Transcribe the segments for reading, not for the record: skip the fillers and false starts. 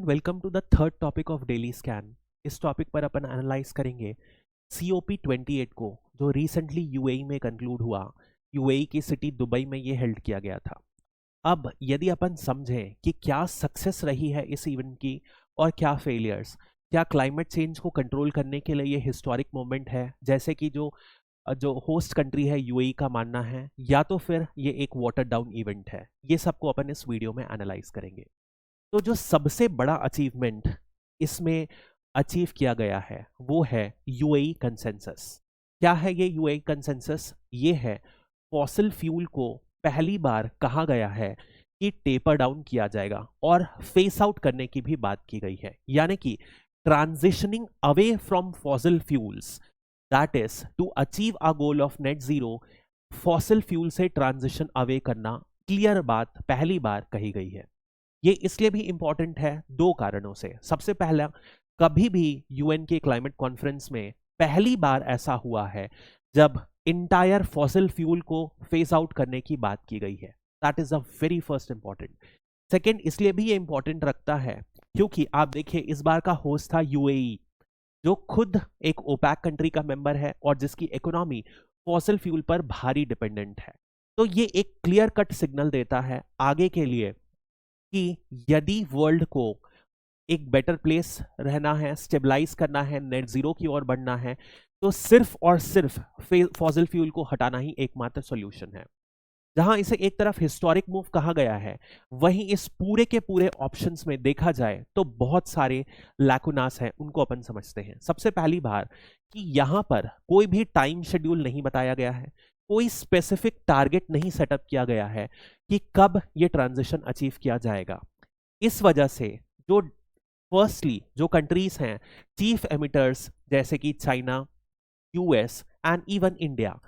Welcome to the third topic of daily scan. इस topic पर अपन एनालाइज करेंगे COP28 को, जो रिसेंटली यूएई में कंक्लूड हुआ। यूएई की सिटी दुबई में ये हेल्ड किया गया था। अब यदि अपन समझें कि क्या सक्सेस रही है इस इवेंट की और क्या फेलियर्स, क्या क्लाइमेट चेंज को कंट्रोल करने के लिए ये हिस्टोरिक मोमेंट है, जैसे कि जो जो होस्ट कंट्री है यूएई का मानना है, या तो फिर ये एक वाटर डाउन इवेंट है, ये सबको अपन इस वीडियो में एनालाइज करेंगे। तो जो सबसे बड़ा अचीवमेंट इसमें अचीव किया गया है वो है यूएई कंसेंसस। क्या है ये यूएई कंसेंसस? ये है फॉसिल फ्यूल को पहली बार कहा गया है कि टेपर डाउन किया जाएगा और फेस आउट करने की भी बात की गई है, यानी कि transitioning away from fossil fuels, that is to achieve a goal of net zero. Fossil fuel से ट्रांजिशन अवे करना, क्लियर बात पहली बार कही गई है। ये इसलिए भी इंपॉर्टेंट है दो कारणों से। सबसे पहला, कभी भी यूएन के क्लाइमेट कॉन्फ्रेंस में पहली बार ऐसा हुआ है जब इंटायर फॉसिल फ्यूल को फेस आउट करने की बात की गई है। That is a very first important. Second, इसलिए भी ये इंपॉर्टेंट रखता है क्योंकि आप देखिए इस बार का होस्ट था यूएई, जो खुद एक ओपैक कंट्री का मेंबर है और जिसकी इकोनॉमी फॉसिल फ्यूल पर भारी डिपेंडेंट है। तो ये एक क्लियर कट सिग्नल देता है आगे के लिए कि यदि वर्ल्ड को एक बेटर प्लेस रहना है, स्टेबलाइज करना है, नेट जीरो की ओर बढ़ना है, तो सिर्फ और सिर्फ फॉसिल फ्यूल को हटाना ही एकमात्र सॉल्यूशन है। जहां इसे एक तरफ हिस्टोरिक मूव कहा गया है, वहीं इस पूरे के पूरे ऑप्शंस में देखा जाए तो बहुत सारे लैकुनास हैं, उनको अपन समझते हैं। सबसे पहली बार कि यहां पर कोई भी टाइम शेड्यूल नहीं बताया गया है, कोई स्पेसिफिक टारगेट नहीं सेटअप किया गया है कि कब ये ट्रांजिशन अचीव किया जाएगा। इस वजह से जो फर्स्टली जो कंट्रीज हैं चीफ एमिटर्स, जैसे कि China, US and even India,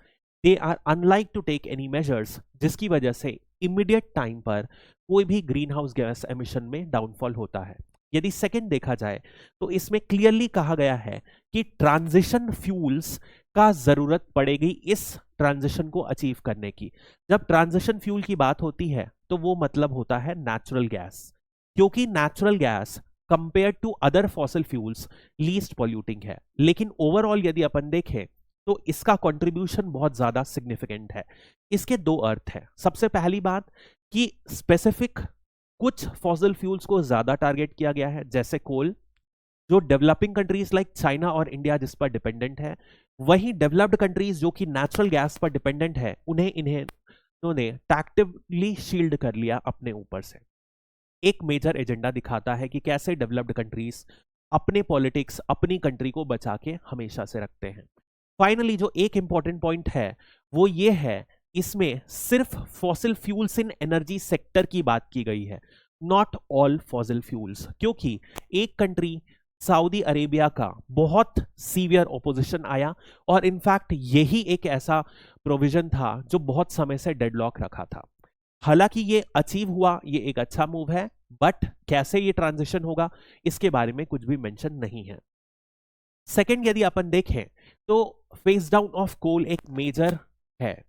they are unlike to take any measures, जिसकी वजह से इमीडिएट टाइम पर कोई भी ग्रीन हाउस गैस एमिशन में डाउनफॉल होता है। यदि सेकंड देखा जाए तो इसमें क्लियरली कहा गया है कि ट्रांजिशन फ्यूल्स का जरूरत पड़ेगी इस ट्रांजिशन को अचीव करने की। जब ट्रांजिशन फ्यूल की बात होती है तो वो मतलब होता है नेचुरल गैस, क्योंकि natural gas compare to other fossil fuels least polluting है। लेकिन ओवरऑल यदि अपन देखें तो इसका कंट्रीब्यूशन बहुत ज्यादा सिग्निफिकेंट है। इसके दो अर्थ है। सबसे पहली बात कि स्पेसिफिक कुछ फॉसिल फ्यूल्स को ज्यादा टारगेट किया गया है, जैसे कोल, जो डेवलपिंग कंट्रीज लाइक चाइना और इंडिया जिस पर डिपेंडेंट है। वहीं डेवलप्ड कंट्रीज जो कि नेचुरल गैस पर डिपेंडेंट है, उन्होंने टैक्टिवली शील्ड कर लिया अपने ऊपर से। एक मेजर एजेंडा दिखाता है कि कैसे डेवलप्ड कंट्रीज अपने पॉलिटिक्स, अपनी कंट्री को बचा के हमेशा से रखते हैं। फाइनली जो एक इंपॉर्टेंट पॉइंट है वो ये है, इसमें सिर्फ फॉसिल फ्यूल्स इन एनर्जी सेक्टर की बात की गई है, नॉट ऑल फॉसिल फ्यूल्स, क्योंकि एक कंट्री सऊदी अरेबिया का बहुत सीवियर ओपोजिशन आया और इनफैक्ट यही एक ऐसा प्रोविजन था जो बहुत समय से डेडलॉक रखा था। हालांकि ये अचीव हुआ, ये एक अच्छा मूव है, बट कैसे ये ट्रांजिशन होगा इसके बारे में कुछ भी मेंशन नहीं है। सेकंड, यदि अपन देखें तो फेस डाउन ऑफ कोल एक मेजर है।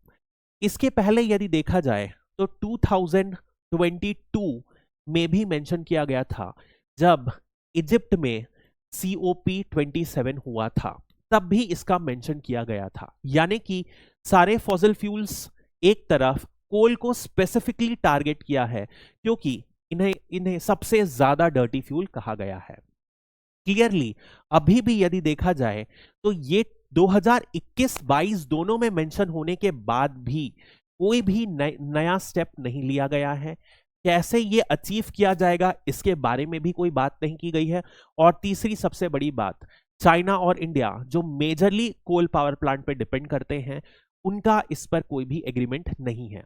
इसके पहले यदि देखा जाए तो 2022 में भी मेंशन किया गया था, जब इजिप्ट में COP27 हुआ था, तब भी इसका मेंशन किया गया था। यानी कि सारे फॉसिल फ्यूल्स एक तरफ, कोल को स्पेसिफिकली टारगेट किया है क्योंकि इन्हें सबसे ज्यादा डर्टी फ्यूल कहा गया है। क्लियरली अभी भी यदि देखा जाए तो ये 2021-22 दोनों में मेंशन होने के बाद भी कोई भी नया स्टेप नहीं लिया गया है। कैसे ये अचीव किया जाएगा इसके बारे में भी कोई बात नहीं की गई है। और तीसरी सबसे बड़ी बात, चाइना और इंडिया जो मेजरली कोल पावर प्लांट पे डिपेंड करते हैं, उनका इस पर कोई भी एग्रीमेंट नहीं है।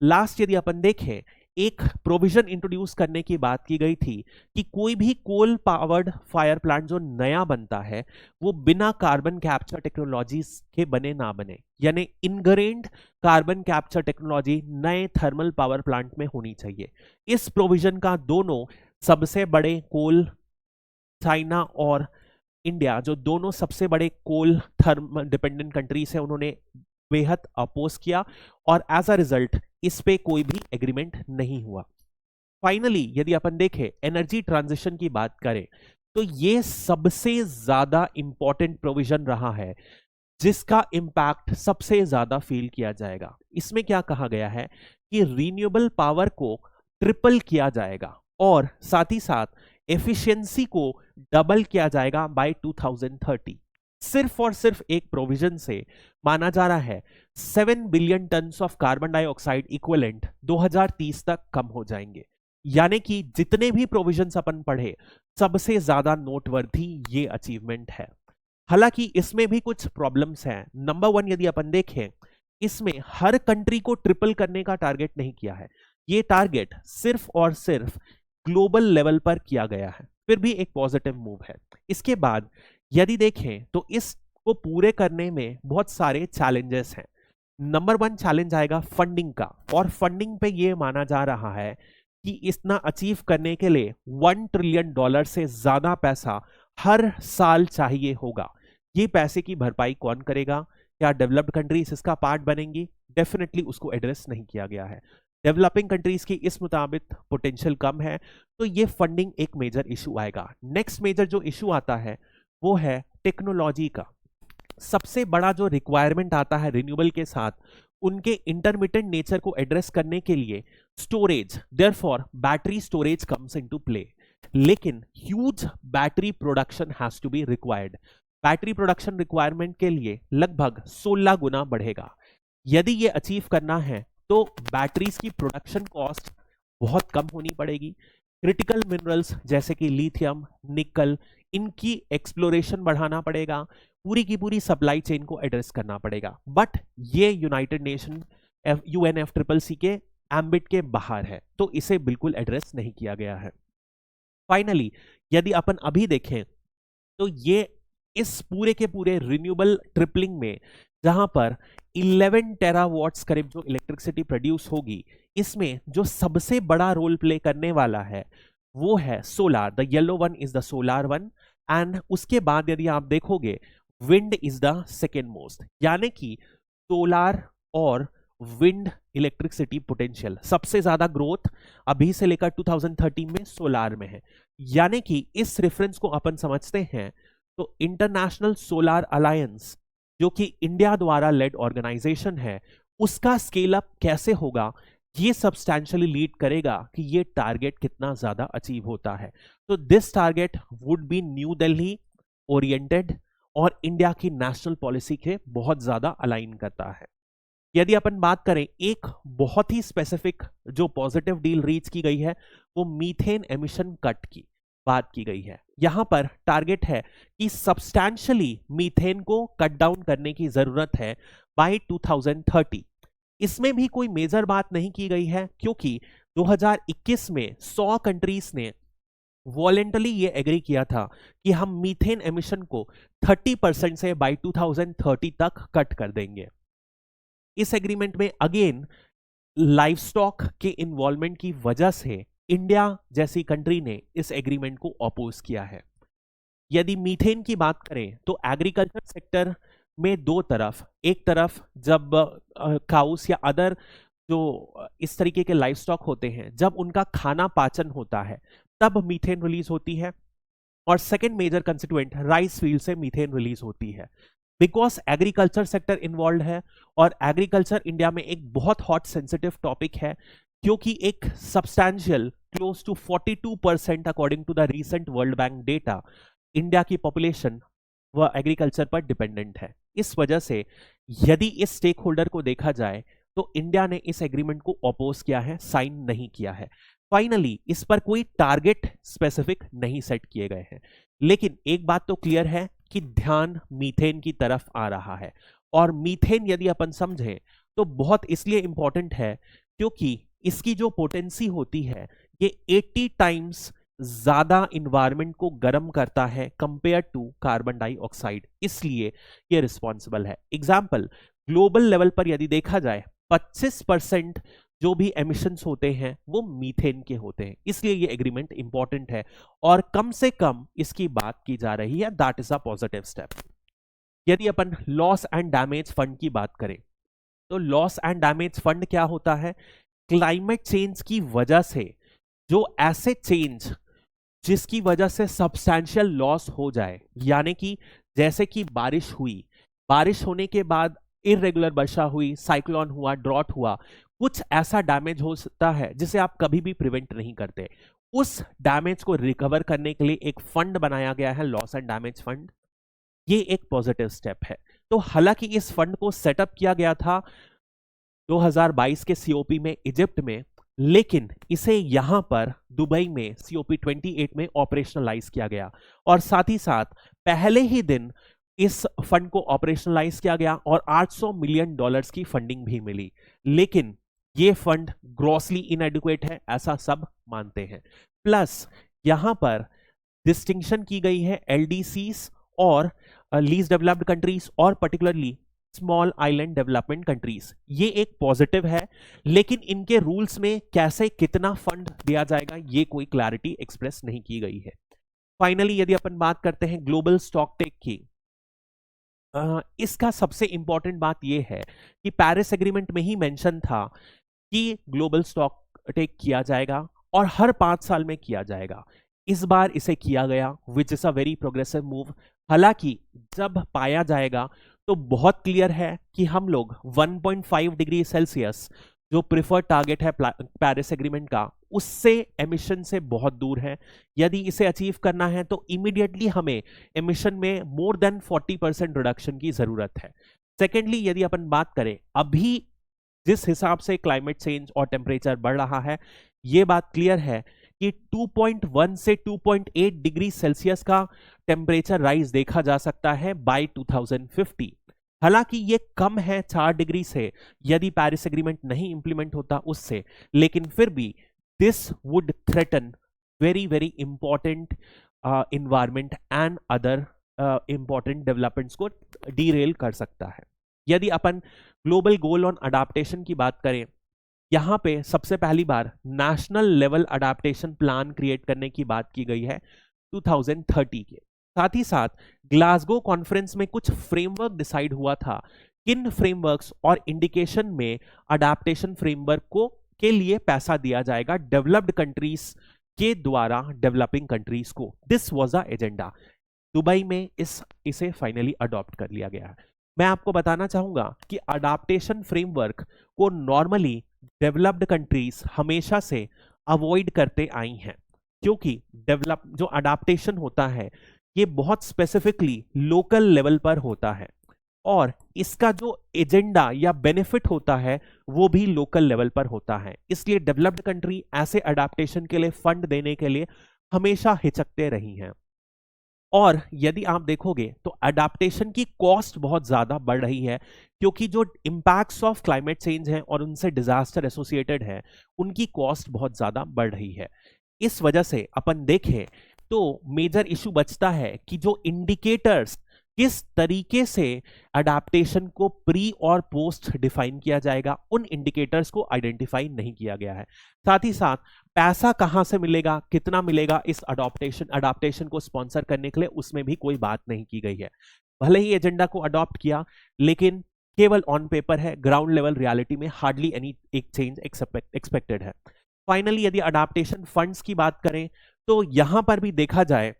लास्ट यदि अपन देखें, एक प्रोविजन इंट्रोड्यूस करने की बात की गई थी कि कोई भी कोल पावर्ड फायर प्लांट जो नया बनता है वो बिना कार्बन कैप्चर टेक्नोलॉजी के बने ना बने, यानी इनग्रेन्ड कार्बन कैप्चर टेक्नोलॉजी नए थर्मल पावर प्लांट में होनी चाहिए। इस प्रोविजन का दोनों सबसे बड़े कोल, चाइना और इंडिया, जो दोनों सबसे बड़े कोल थर्मल डिपेंडेंट कंट्रीज है, उन्होंने बेहद अपोज किया और एज अ रिजल्ट इस पे कोई भी एग्रीमेंट नहीं हुआ। फाइनली यदि अपन देखें एनर्जी ट्रांजिशन की बात करें तो ये सबसे ज्यादा इंपॉर्टेंट प्रोविजन रहा है जिसका इंपैक्ट सबसे ज्यादा फील किया जाएगा। इसमें क्या कहा गया है कि रिन्यूएबल पावर को ट्रिपल किया जाएगा और साथ ही साथ एफिशिएंसी को डबल किया जाएगा बाय 2030। सिर्फ और सिर्फ एक प्रोविजन से माना जा रहा है 7 billion ton of carbon dioxide equivalent 2030 तक कम हो जाएंगे। यानी कि जितने भी प्रोविजंस अपन पढ़े सबसे ज्यादा नोटवर्दी ये अचीवमेंट है। हालांकि इसमें भी कुछ प्रॉब्लम्स हैं। नंबर वन, यदि अपन देखें इसमें हर कंट्री को ट्रिपल करने का टारगेट नहीं किया है, ये टारगेट सिर्फ और सिर्फ ग्लोबल लेवल पर किया गया है, फिर भी एक पॉजिटिव मूव है। इसके बाद यदि देखें तो इसको पूरे करने में बहुत सारे चैलेंजेस हैं। नंबर वन चैलेंज आएगा फंडिंग का, और फंडिंग पे ये माना जा रहा है कि इतना अचीव करने के लिए $1 ट्रिलियन से ज्यादा पैसा हर साल चाहिए होगा। ये पैसे की भरपाई कौन करेगा? क्या डेवलप्ड कंट्रीज इसका पार्ट बनेंगी? डेफिनेटली उसको एड्रेस नहीं किया गया है। डेवलपिंग कंट्रीज की इस मुताबिक पोटेंशियल कम है, तो ये फंडिंग एक मेजर इशू आएगा। नेक्स्ट मेजर जो इशू आता है वो है टेक्नोलॉजी का। सबसे बड़ा जो रिक्वायरमेंट आता है रिन्यूएबल के साथ उनके इंटरमिटेंट नेचर को एड्रेस करने के लिए storage, therefore battery storage comes into play. लेकिन huge battery production has to be required. Battery production requirement के लिए लगभग 16 गुना बढ़ेगा। यदि ये अचीव करना है तो बैटरीज की प्रोडक्शन कॉस्ट बहुत कम होनी पड़ेगी। क्रिटिकल मिनरल्स जैसे कि लिथियम, निकल, इनकी एक्सप्लोरेशन बढ़ाना पड़ेगा। पूरी की पूरी सप्लाई चेन को एड्रेस करना पड़ेगा। बट ये यूनाइटेड नेशन UNFCCC के एम्बिट के बाहर है, तो इसे बिल्कुल एड्रेस नहीं किया गया है। फाइनली यदि अपन अभी देखें तो ये इस पूरे के पूरे रिन्यूएबल ट्रिपलिंग में जहां पर 11 टेरावाट्स करीब जो इलेक्ट्रिसिटी प्रोड्यूस होगी, इसमें जो सबसे बड़ा रोल प्ले करने वाला है वो है solar. The yellow one is the solar one, and उसके बाद यदि आप देखोगे wind is the second most. यानी कि सोलार और विंड इलेक्ट्रिसिटी पोटेंशियल सबसे ज्यादा ग्रोथ अभी से लेकर 2030 में सोलार में है। यानी कि इस रेफरेंस को अपन समझते हैं तो इंटरनेशनल सोलार अलायंस जो कि इंडिया द्वारा लेड ऑर्गेनाइजेशन है, उसका स्केल अप कैसे होगा ये सब्सटैंशियली लीड करेगा कि ये टारगेट कितना ज्यादा अचीव होता है। तो this target would be new Delhi oriented और इंडिया की नेशनल पॉलिसी के बहुत ज्यादा अलाइन करता है। यदि अपन बात करें एक बहुत ही स्पेसिफिक जो पॉजिटिव डील रीच की गई है वो मीथेन एमिशन कट की बात की गई है। यहां पर टारगेट है कि सब्सटैंशियली मीथेन को कट डाउन करने की जरूरत है बाय 2030। इसमें भी कोई मेजर बात नहीं की गई है क्योंकि 2021 में 100 कंट्रीज ने वॉलेंटली ये एग्री किया था कि हम मीथेन एमिशन को 30% से बाय 2030 तक कट कर देंगे। इस एग्रीमेंट में अगेन लाइवस्टॉक के इन्वॉल्वमेंट की वजह से इंडिया जैसी कंट्री ने इस एग्रीमेंट को अपोज किया है। यदि मीथेन की बात करें तो एग्रीकल्चर सेक्टर में दो तरफ, एक तरफ जब काउस या अदर जो इस तरीके के लाइवस्टॉक होते हैं जब उनका खाना पाचन होता है तब मीथेन रिलीज होती है, और second major constituent rice field से मीथेन रिलीज होती है। बिकॉज एग्रीकल्चर सेक्टर इन्वॉल्व है और एग्रीकल्चर इंडिया में एक बहुत हॉट सेंसिटिव टॉपिक है क्योंकि एक substantial close to 42% according to the recent World Bank data India की पॉपुलेशन वह एग्रीकल्चर पर डिपेंडेंट है। इस वजह से यदि इस स्टेक होल्डर को देखा जाए तो इंडिया ने इस एग्रीमेंट को अपोज किया है, साइन नहीं किया है। फाइनली इस पर कोई टारगेट स्पेसिफिक नहीं सेट किए गए हैं, लेकिन एक बात तो क्लियर है कि ध्यान मीथेन की तरफ आ रहा है। और मीथेन यदि अपन समझें तो बहुत इसलिए इंपॉर्टेंट है क्योंकि इसकी जो पोटेंसी होती है ये 80 टाइम्स ज्यादा इन्वायरमेंट को गर्म करता है कंपेयर टू कार्बन डाइऑक्साइड, इसलिए ये रिस्पॉन्सिबल है। एग्जाम्पल, ग्लोबल लेवल पर यदि देखा जाए 25% जो भी एमिशंस होते हैं वो मीथेन के होते हैं, इसलिए ये एग्रीमेंट इंपॉर्टेंट है और कम से कम इसकी बात की जा रही है। That is a positive step. यदि अपन लॉस एंड डैमेज फंड की बात करें तो लॉस एंड डैमेज फंड क्या होता है? क्लाइमेट चेंज की वजह से जो ऐसे चेंज जिसकी वजह से सब्सटैंशियल लॉस हो जाए, यानी कि जैसे कि बारिश हुई, बारिश होने के बाद इरेगुलर वर्षा हुई, साइक्लोन हुआ, ड्रॉट हुआ, कुछ ऐसा डैमेज हो सकता है जिसे आप कभी भी प्रिवेंट नहीं करते। उस डैमेज को रिकवर करने के लिए एक फंड बनाया गया है, लॉस एंड डैमेज फंड। ये एक पॉजिटिव स्टेप है। तो हालांकि इस फंड को सेटअप किया गया था 2022 के सीओपी में इजिप्ट में, लेकिन इसे यहां पर दुबई में सीओपी 28 में ऑपरेशनलाइज किया गया और साथ ही साथ पहले ही दिन इस फंड को ऑपरेशनलाइज किया गया और $800 मिलियन की फंडिंग भी मिली। लेकिन ये फंड ग्रॉसली इनएडिक्वेट है, ऐसा सब मानते हैं। प्लस यहां पर डिस्टिंक्शन की गई है एलडीसीज और लीस्ट डेवलप्ड कंट्रीज और particularly small island development countries. ये एक पॉजिटिव है, लेकिन इनके रूल्स में कैसे कितना फंड दिया जाएगा ये कोई क्लैरिटी एक्सप्रेस नहीं की गई है। फाइनली यदि अपन बात करते हैं ग्लोबल स्टॉक टेक की, इसका सबसे इंपॉर्टेंट बात यह है कि पेरिस एग्रीमेंट में ही मेंशन था कि ग्लोबल स्टॉक टेक किया जाएगा और हर 5 साल में किया जाएगा। इस बार इसे किया गया, which is a very progressive move. हालांकि जब पाया जाएगा तो बहुत क्लियर है कि हम लोग 1.5 डिग्री सेल्सियस जो प्रिफर्ड टारगेट है पेरिस एग्रीमेंट का, उससे एमिशन से बहुत दूर है। यदि इसे अचीव करना है तो इमीडिएटली हमें एमिशन में मोर देन 40% रिडक्शन की जरूरत है। सेकेंडली, यदि अपन बात करें अभी जिस हिसाब से क्लाइमेट चेंज और टेम्परेचर बढ़ रहा है, यह बात क्लियर है कि 2.1 से 2.8 डिग्री सेल्सियस का टेम्परेचर राइज देखा जा सकता है बाय 2050। हालांकि ये कम है 4 डिग्री से यदि पेरिस एग्रीमेंट नहीं इंप्लीमेंट होता उससे, लेकिन फिर भी this would threaten very very important environment and other important developments को डीरेल कर सकता है। यदि अपन ग्लोबल गोल ऑन अडाप्टेशन की बात करें, यहां पे सबसे पहली बार national level adaptation plan create करने की बात की गई है 2030 के। साथ ही साथ ग्लासगो कॉन्फ्रेंस में कुछ फ्रेमवर्क डिसाइड हुआ था, किन फ्रेमवर्क्स और इंडिकेशन में अडाप्टेशन फ्रेमवर्क को के लिए पैसा दिया जाएगा डेवलप्ड कंट्रीज के द्वारा डेवलपिंग कंट्रीज को। This was the agenda. Dubai में इसे फाइनली अडॉप्ट कर लिया गया है। मैं आपको बताना चाहूंगा कि अडाप्टेशन फ्रेमवर्क को नॉर्मली डेवलप्ड कंट्रीज हमेशा से अवॉइड करते आई हैं, क्योंकि जो अडाप्टेशन होता है ये बहुत स्पेसिफिकली लोकल लेवल पर होता है और इसका जो एजेंडा या बेनिफिट होता है वो भी लोकल लेवल पर होता है। इसलिए डेवलप्ड कंट्री ऐसे अडाप्टेशन के लिए फंड देने के लिए हमेशा हिचकते रही हैं। और यदि आप देखोगे तो अडाप्टेशन की कॉस्ट बहुत ज्यादा बढ़ रही है, क्योंकि जो इंपैक्ट्स ऑफ क्लाइमेट चेंज हैं और उनसे डिजास्टर एसोसिएटेड है, उनकी कॉस्ट बहुत ज्यादा बढ़ रही है। इस वजह से अपन देखें तो मेजर इशू बचता है कि जो इंडिकेटर्स किस तरीके से अडाप्टेशन को प्री और पोस्ट डिफाइन किया जाएगा, उन इंडिकेटर्स को आइडेंटिफाई नहीं किया गया है। साथ ही साथ पैसा कहां से मिलेगा, कितना मिलेगा इस अडाप्टेशन को स्पॉन्सर करने के लिए, उसमें भी कोई बात नहीं की गई है। भले ही एजेंडा को अडॉप्ट किया, लेकिन केवल ऑन पेपर है, ग्राउंड लेवल रियलिटी में हार्डली एनी एक चेंज एक्सपेक्टेड है। फाइनली यदि अडाप्टेशन फंड्स की बात करें तो यहां पर भी देखा जाए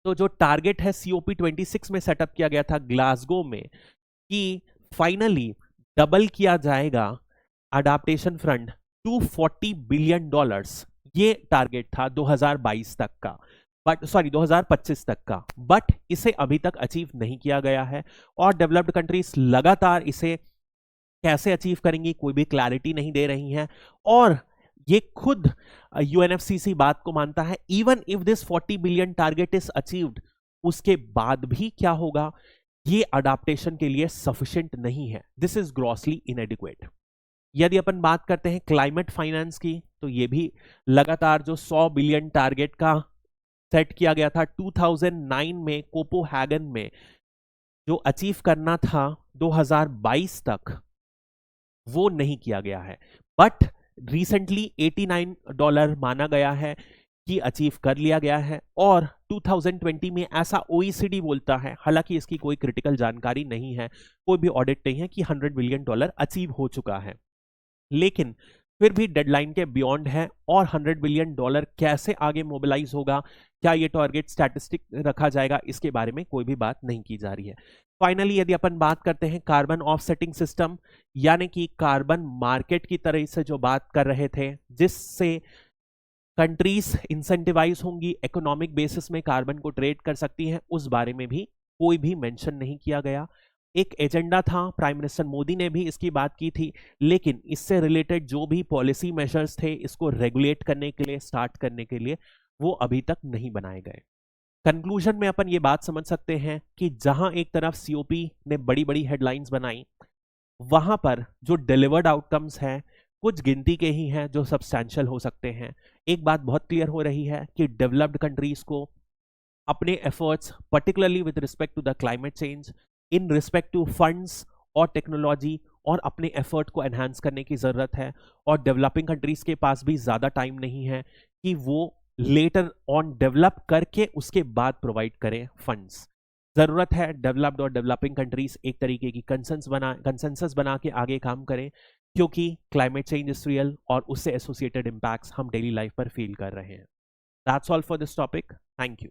तो जो टारगेट है सीओपी 26 में सेटअप किया गया था ग्लासगो में कि फाइनली डबल किया जाएगा अडाप्टेशन फंड $240 बिलियन, ये टारगेट था 2022 तक का, 2025 तक का। बट इसे अभी तक अचीव नहीं किया गया है और डेवलप्ड कंट्रीज लगातार इसे कैसे अचीव करेंगी कोई भी क्लैरिटी नहीं दे रही हैं। और ये खुद यूएनएफसीसी बात को मानता है, even if this 40 billion target is achieved, उसके बाद भी क्या होगा, ये अडाप्टेशन के लिए सफिशिएंट नहीं है। This is grossly इनएडिक्वेट। यदि अपन बात करते हैं क्लाइमेट फाइनेंस की, तो ये भी लगातार जो 100 बिलियन टारगेट का सेट किया गया था 2009 में कोपोहैगन में, जो अचीव करना था 2022 तक, वो नहीं किया गया है। बट रिसेंटली $89 माना गया है कि अचीव कर लिया गया है और 2020 में ऐसा ओईसीडी बोलता है, हालांकि इसकी कोई क्रिटिकल जानकारी नहीं है, कोई भी ऑडिट नहीं है, कि $100 बिलियन अचीव हो चुका है। लेकिन फिर भी डेडलाइन के बियॉन्ड है और $100 बिलियन कैसे आगे मोबिलाइज होगा, क्या ये टारगेट स्टैटिस्टिक रखा जाएगा, इसके बारे में कोई भी बात नहीं की जा रही है। फाइनली यदि अपन बात करते हैं कार्बन ऑफसेटिंग सिस्टम, यानी कि कार्बन मार्केट की तरह से जो बात कर रहे थे, जिससे कंट्रीज इंसेंटिवाइज होंगी, इकोनॉमिक बेसिस में कार्बन को ट्रेड कर सकती हैं, उस बारे में भी कोई भी मेंशन नहीं किया गया। एक एजेंडा था, प्राइम मिनिस्टर मोदी ने भी इसकी बात की थी, लेकिन इससे रिलेटेड जो भी पॉलिसी मेजर्स थे इसको रेगुलेट करने के लिए, स्टार्ट करने के लिए, वो अभी तक नहीं बनाए गए। कंक्लूजन में अपन ये बात समझ सकते हैं कि जहां एक तरफ सीओपी ने बड़ी बड़ी हेडलाइंस बनाई, वहां पर जो डिलीवर्ड आउटकम्स हैं कुछ गिनती के ही हैं जो सब्सटैंशियल हो सकते हैं। एक बात बहुत क्लियर हो रही है कि डेवलप्ड कंट्रीज को अपने efforts, particularly with respect to the climate change, in respect to funds और टेक्नोलॉजी, और अपने एफर्ट को एनहांस करने की जरूरत है। और डेवलपिंग कंट्रीज के पास भी ज्यादा टाइम नहीं है कि वो लेटर ऑन डेवलप करके उसके बाद प्रोवाइड करें फंड्स। जरूरत है डेवलप्ड और डेवलपिंग कंट्रीज एक तरीके की कंसेंसस बना के आगे काम करें, क्योंकि क्लाइमेट चेंज इज रियल और उससे एसोसिएटेड इंपैक्ट्स हम डेली लाइफ पर फील कर रहे हैं। That's all for this topic. Thank you.